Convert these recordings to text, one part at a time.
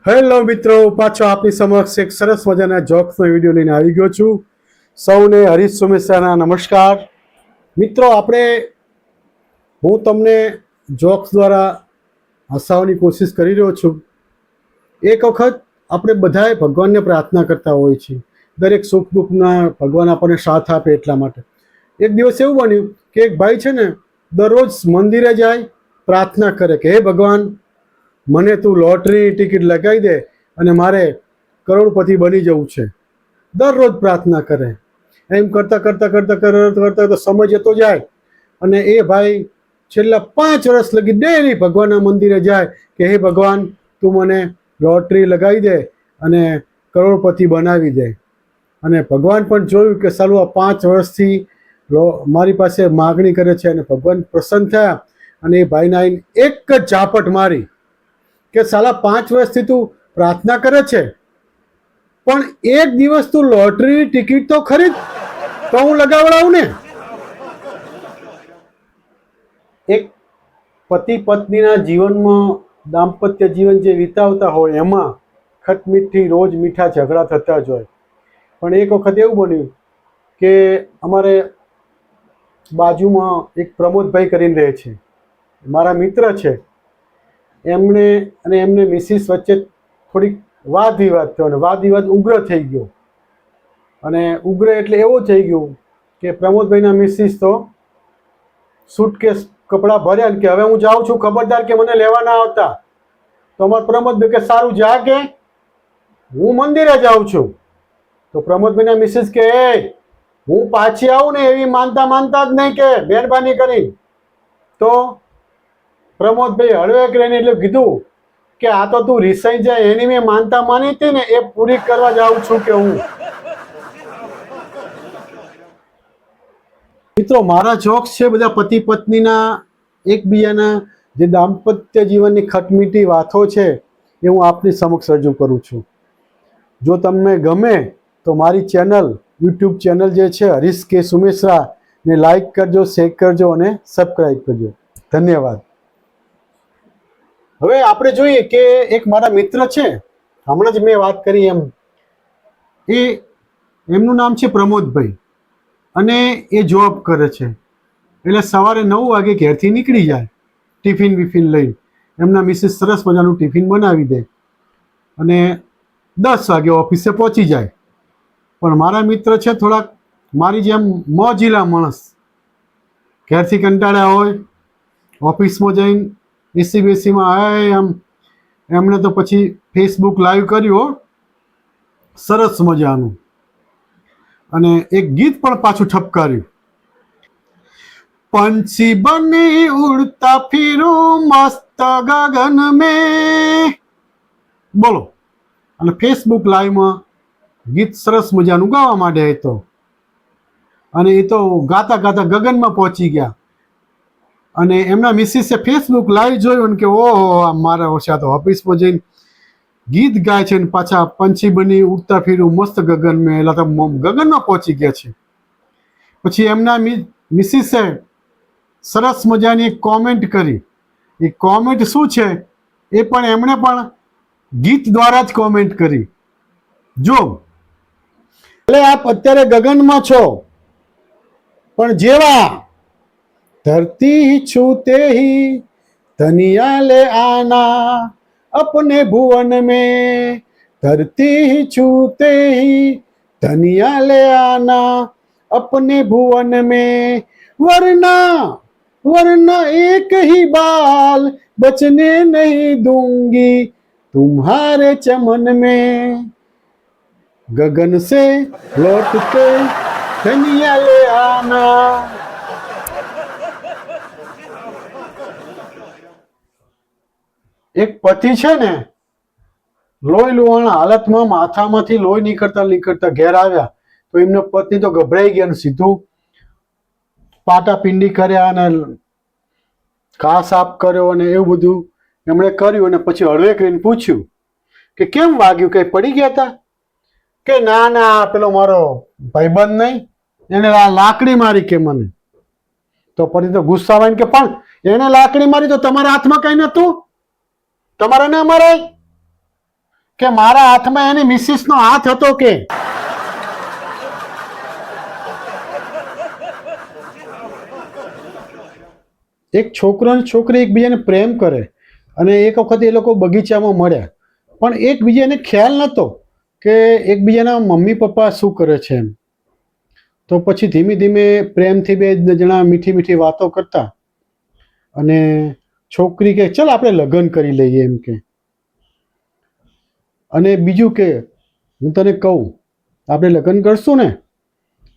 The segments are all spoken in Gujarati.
હેલો મિત્રો, પાછો આપની સમક્ષ એક સરસ મજાના જોક્સનો વિડીયો લઈને આવી ગયો છું. સૌને હરીશ સુમેસાના નમસ્કાર. મિત્રો, હું તમને જોક્સ દ્વારા હસાવવાની કોશિશ કરી રહ્યો છું. એક વખત આપણે બધાએ ભગવાનને પ્રાર્થના કરતા હોઈએ છીએ, દરેક સુખ દુઃખના ભગવાન આપણને સાથ આપે એટલા માટે. એક દિવસ એવું બન્યું કે એક ભાઈ છે ને દરરોજ મંદિરે જાય, પ્રાર્થના કરે કે હે ભગવાન, મને તું લોટરીની ટિકિટ લગાવી દે અને મારે કરોડપતિ બની જવું છે. દરરોજ પ્રાર્થના કરે. એમ કરતાં કરતાં કરતાં કરતાં કરતાં તો સમય જતો જાય અને એ ભાઈ છેલ્લા 5 વર્ષ લગી ડેલી ભગવાનના મંદિરે જાય કે હે ભગવાન, તું મને લોટરી લગાવી દે અને કરોડપતિ બનાવી દે. અને ભગવાન પણ જોયું કે સાલું આ 5 વર્ષથી મારી પાસે માગણી કરે છે અને ભગવાન પ્રસન્ન થયા અને એ ભાઈને આવીને એક જ ઝાપટ મારી કે સાલા 5 વર્ષથી તું પ્રાર્થના કરે છે, પણ એક દિવસ તું લોટરીની ટિકિટ તો ખરીદ, તો હું લગાવડાવું ને. એક પતિ પત્નીના જીવનમાં દાંપત્ય જીવન જે વિતાવતા હોય એમાં ખટમીઠી રોજ મીઠા ઝઘડા થતા જ હોય. પણ એક વખત એવું બન્યું કે અમારે બાજુમાં એક પ્રમોદભાઈ કરીને રહે છે, મારા મિત્ર છે. એમને મિસિસ વચ્ચે થોડીક વાદ વિવાદ થયો અને વાદ વિવાદ ઉગ્ર થઈ ગયો. અને ઉગ્ર એટલે એવું થઈ ગયું કે પ્રમોદભાઈના મિસિસ તો સૂટકેસ કપડાં ભર્યા ને કે હવે હું જાઉં છું, ખબરદાર કે મને લેવા ના આવતા. તો અમારા પ્રમોદભાઈ કે સારું જા, કે હું મંદિરે જાઉં છું. તો પ્રમોદભાઈના મિસિસ કે હું પાછી આવું ને એવી માનતા જ નહીં, કે મહેરબાની કરી. તો પ્રમોદભાઈ હળવે રહીને એટલે કીધું કે આ તો તું રિસાઈ જાય એની મેં માનતા માની હતી ને, એ પૂરી કરવા જાઉં છું કે હું. મિત્રો, મારા જોક્સ છે બધા પતિ પત્નીના એકબીજાના જે દાંપત્ય જીવનની ખટમીઠી વાતો છે એ હું આપની સમક્ષ રજૂ કરું છું. જો તમને ગમે તો મારી યુટ્યુબ ચેનલ જે છે હરીશ કે સુમેસરા ને લાઈક કરજો, શેર કરજો અને સબસ્ક્રાઈબ કરજો. ધન્યવાદ. હવે આપણે જોઈએ કે એક મારા મિત્ર છે, હમણાં જ મેં વાત કરી એમ, એમનું નામ છે પ્રમોદભાઈ અને એ જોબ કરે છે. એટલે સવારે 9 વાગે ઘરેથી નીકળી જાય ટિફિન વિફિન લઈ. એમના મિસિસ સરસ મજાનું ટિફિન બનાવી દે અને 10 વાગે ઓફિસે પહોંચી જાય. પણ મારા મિત્ર છે થોડાક મારી જેમ મોજીલા માણસ, ઘરેથી કંટાળ્યા હોય, ઓફિસમાં જઈને એસી બેસીમાં આવે એમણે તો પછી ફેસબુક લાઈવ કર્યું સરસ મજાનું, અને એક ગીત પણ પાછું ઠપકાર્યું. पंछी बनी उड़ता फिरूं मस्त गगन में, બોલો. અને ફેસબુક લાઈવમાં ગીત સરસ મજાનું ગાવા માંડ્યા એ તો, અને એ તો ગાતા ગાતા ગગનમાં પહોંચી ગયા. અને એમના મિસિસે ફેસબુક લાઈવ જોયું ને કે ઓહો, મારા ઓછા તો ઓફિસમાં જઈને ગીત ગાય છે ને પાછા પંછી બની ઉડતા ફીરું મસ્ત ગગન મેં, એટલે તો ગગનમાં પહોંચી ગયા છે. પછી એમના મિસિસે સરસ મજાની એક કોમેન્ટ કરી. એ કોમેન્ટ શું છે એ પણ એમણે પણ ગીત દ્વારા જ કોમેન્ટ કરી. જો, એટલે આપ અત્યારે ગગનમાં છો, પણ જેવા धरती छूते ही तनिया ले आना अपने भुवन में, धरती छूते ही तनिया ले आना अपने भुवन में, वरना वरना एक ही बाल बचने नहीं दूंगी तुम्हारे चमन में, गगन से लौटते तनिया ले आना. એક પતિ છે ને લોહી લુહાણા હાલતમાં માથામાંથી લોહી નીકળતા ઘેર આવ્યા તો એમનો પત્ની તો ગભરાઈ ગયા અને સીધું પાટા પિંડી કર્યા અને ઘા સાફ કર્યો અને એવું બધું એમણે કર્યું. અને પછી હળવે કરીને પૂછ્યું કે કેમ વાગ્યું, કઈ પડી ગયા હતા? કે ના ના, પેલો મારો ભાઈબંધ નહીં, એને લાકડી મારી કે મને. તો પછી તો ગુસ્સામાં કે પણ એને લાકડી મારી તો તમારા હાથમાં કઈ નતું, તમારે ના મરાય. કે મારા હાથમાં એની મિસિસનો હાથ હતો કે? એક છોકરો અને છોકરી એકબીજાને પ્રેમ કરે અને એક વખત એ લોકો બગીચામાં મળ્યા, પણ એકબીજાને ખ્યાલ નહોતો કે એકબીજાના મમ્મી પપ્પા શું કરે છે એમ. તો પછી ધીમે ધીમે પ્રેમથી બે જણા મીઠી મીઠી વાતો કરતા અને છોકરી કે ચલ આપણે લગ્ન કરી લઈએ એમ કે, અને બીજું કે હું તને કહું આપણે લગ્ન કરશું ને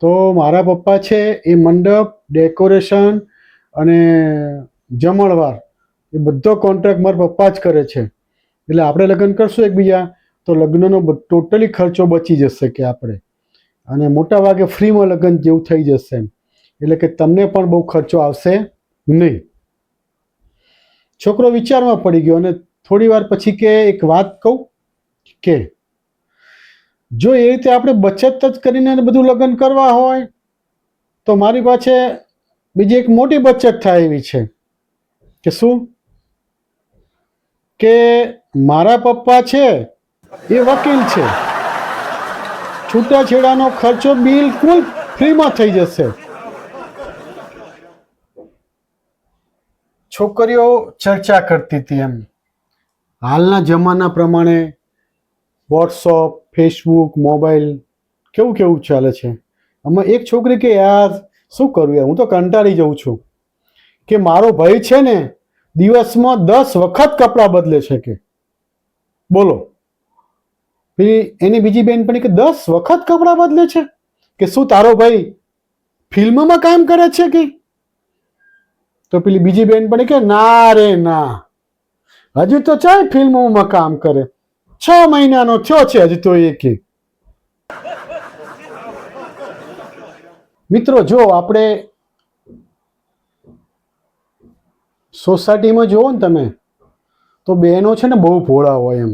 તો મારા પપ્પા છે એ મંડપ, ડેકોરેશન અને જમણવાર એ બધો કોન્ટ્રાક્ટ મારા પપ્પા જ કરે છે, એટલે આપણે લગ્ન કરશું એકબીજા તો લગ્નનો ટોટલી ખર્ચો બચી જશે કે આપણે, અને મોટા ભાગે ફ્રીમાં લગ્ન જેવું થઈ જશે એમ, એટલે કે તમને પણ બહુ ખર્ચો આવશે નહીં. છોકરો વિચારમાં પડી ગયો અને થોડી વાર પછી કે એક વાત કહું કે જો એ રીતે આપણે બચત જ કરીને બધું લગ્ન કરવા હોય તો મારી પાસે બીજી એક મોટી બચત થાય એવી છે. કે શું? કે મારા પપ્પા છે એ વકીલ છે, છૂટાછેડાનો ખર્ચો બિલકુલ ફ્રીમાં થઈ જશે. છોકરીઓ ચર્ચા કરતી હતી એમ. હાલના જમાના પ્રમાણે વોટ્સઅપ, ફેસબુક, મોબાઈલ કેવું કેવું ચાલે છે. આમાં એક છોકરી કે યાર શું કરું યાર, હું તો કંટાળી જાઉં છું કે મારો ભાઈ છે ને દિવસમાં 10 વખત કપડાં બદલે છે કે. બોલો. એની બીજી બેનપણી કે 10 વખત કપડાં બદલે છે કે શું તારો ભાઈ ફિલ્મમાં કામ કરે છે કે? તો પેલી બીજી બેનપણી કે ના રે ના, હજી તો ચાલ ફિલ્મોમાં કામ કરે, 6 મહિનાનો થયો છે હજી તો એ કે. મિત્રો જો આપણે સોસાયટીમાં જુઓ ને તમે તો બહેનો છે ને બહુ ભોળા હોય એમ,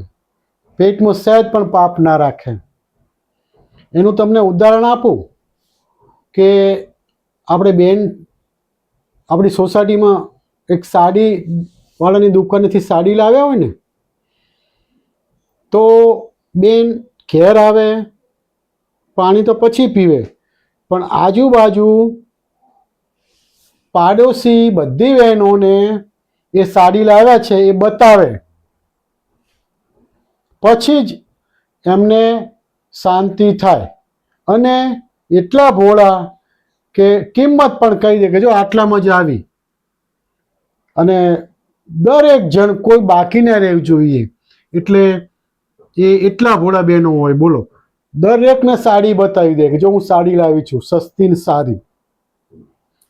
પેટમાં સહેજ પણ પાપ ના રાખે. એનું તમને ઉદાહરણ આપું કે આપણે બેન આપણી સોસાયટીમાં એક સાડી વાળાની દુકાનેથી સાડી લાવ્યા હોય ને તો બેન ઘેર આવે, પાણી તો પછી પીવે, પણ આજુબાજુ પાડોશી બધી બહેનોને એ સાડી લાવ્યા છે એ બતાવે, પછી જ એમને શાંતિ થાય. અને એટલા ભોળા કે કિંમત પણ કહી દે કે જો આટલામાં જ આવી, અને દરેક જણ કોઈ બાકી ના રહેવું જોઈએ, એટલે એ એટલા ભોળા બહેનો હોય. બોલો, દરેકને સાડી બતાવી દે કે જો હું સાડી લાવી છું, સસ્તી ને સારી.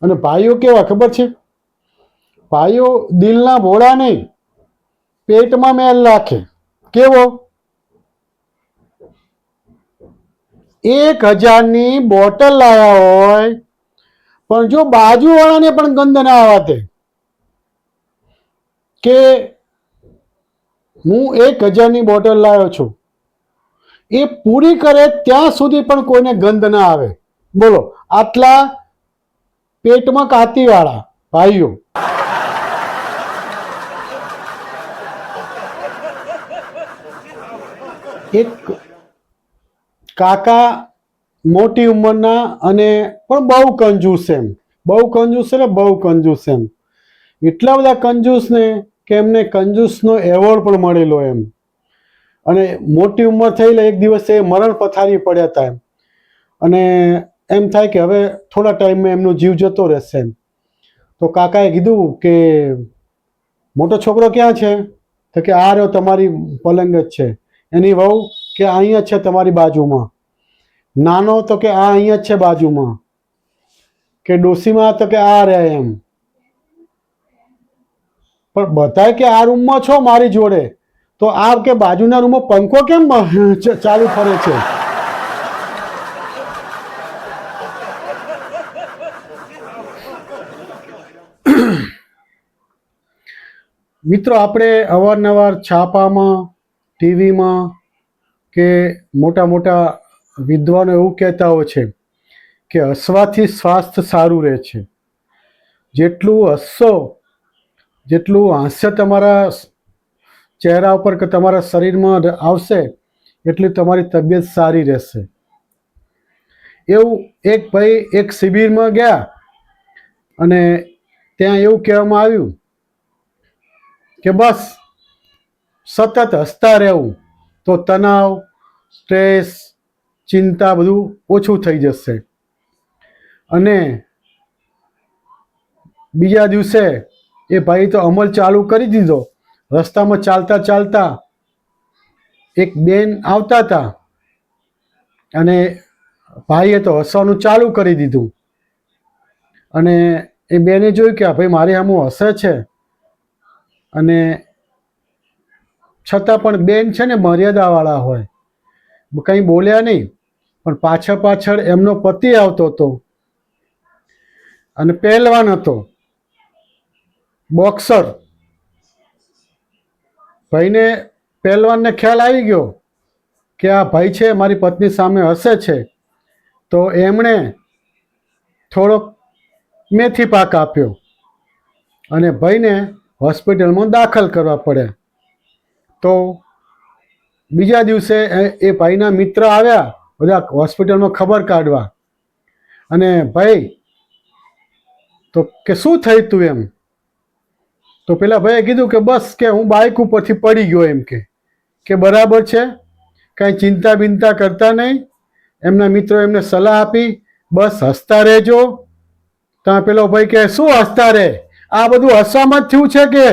અને ભાઈઓ કેવા ખબર છે? ભાઈઓ દિલના ભોળા નહીં, પેટમાં મેલ રાખે. કેવો? 1000ની બોટલ લાવ્યા હોય પણ જો બાજુવાળાને પણ ગંધ ના આવવા દે કે હું 1000ની બોટલ લાવ્યો છું, એ પૂરી કરે ત્યાં સુધી પણ કોઈને ગંધ ના આવે. બોલો, આટલા પેટમાં કાતીવાળા ભાઈઓ. એક કાકા મોટી ઉંમરના અને પણ બહુ કંજૂસ એમ, બહુ કંજૂસ એટલે બહુ કંજૂસ એમ. એટલા બધા કંજૂસ ને કે એમને કંજૂસનો એવોર્ડ પણ મળેલો એમ. અને મોટી ઉંમર થયેલા એક દિવસે મરણ પથારી પડ્યા હતા એમ, અને એમ થાય કે હવે થોડા ટાઈમમાં એમનો જીવ જતો રહેશે એમ. તો કાકાએ કીધું કે મોટો છોકરો ક્યાં છે? તો કે આ રહ્યો તમારી પલંગ જ છે. એની વહુ કે અહીંયા જ છે તમારી બાજુમાં. નાનો તો કે આ અહીંયા જ છે બાજુમાં. કે ડોસીમાં તો કે આ રહ્યા એમ. પણ બધાય કે આ રૂમમાં છો મારી જોડે, તો આ કે બાજુના રૂમમાં પંખો કેમ ચાલુ ફરે છે? મિત્રો, આપણે અવારનવાર છાપામાં, ટીવીમાં કે મોટા મોટા વિદ્વાનો એવું કહેતા હોય છે કે હસવાથી સ્વાસ્થ્ય સારું રહે છે. જેટલું હસશો, જેટલું હાસ્ય તમારા ચહેરા ઉપર કે તમારા શરીરમાં આવશે એટલી તમારી તબિયત સારી રહેશે. એવું એક ભાઈ એક શિબિરમાં ગયા અને ત્યાં એવું કહેવામાં આવ્યું કે બસ સતત હસતા રહેવું તો તણાવ, સ્ટ્રેસ, ચિંતા બધું ઓછું થઈ જશે. અને બીજા દિવસે એ ભાઈ તો અમલ ચાલુ કરી દીધો. રસ્તામાં ચાલતા ચાલતા એક બેન આવતા હતા અને ભાઈએ તો હસવાનું ચાલુ કરી દીધું. અને એ બેને જોયું કે આ ભાઈ મારી સામે હસે છે, અને છતાં પણ બેન છે ને મર્યાદાવાળા હોય, કંઈ બોલ્યા નહીં. પણ પાછળ પાછળ એમનો પતિ આવતો હતો અને પહેલવાન હતો, બોક્સર. ભાઈને પહેલવાનને ખ્યાલ આવી ગયો કે આ ભાઈ છે મારી પત્ની સામે હસે છે, તો એમણે થોડોક મેથી પાક આપ્યો અને ભાઈને હોસ્પિટલમાં દાખલ કરવા પડ્યા. તો બીજા દિવસે એ ભાઈના મિત્ર આવ્યા બધા હોસ્પિટલમાં ખબર કાઢવા. અને ભાઈ તો કે શું થયું તું એમ? તો પેલા ભાઈએ કીધું કે બસ કે હું બાઇક ઉપરથી પડી ગયો. એમ કે બરાબર છે, કાંઈ ચિંતા બિંતા કરતા નહીં. એમના મિત્રો એમને સલાહ આપી, બસ હસતા રહેજો. ત્યાં પેલો ભાઈ કે શું હસતા રહે, આ બધું હસવામાં જ થયું છે કે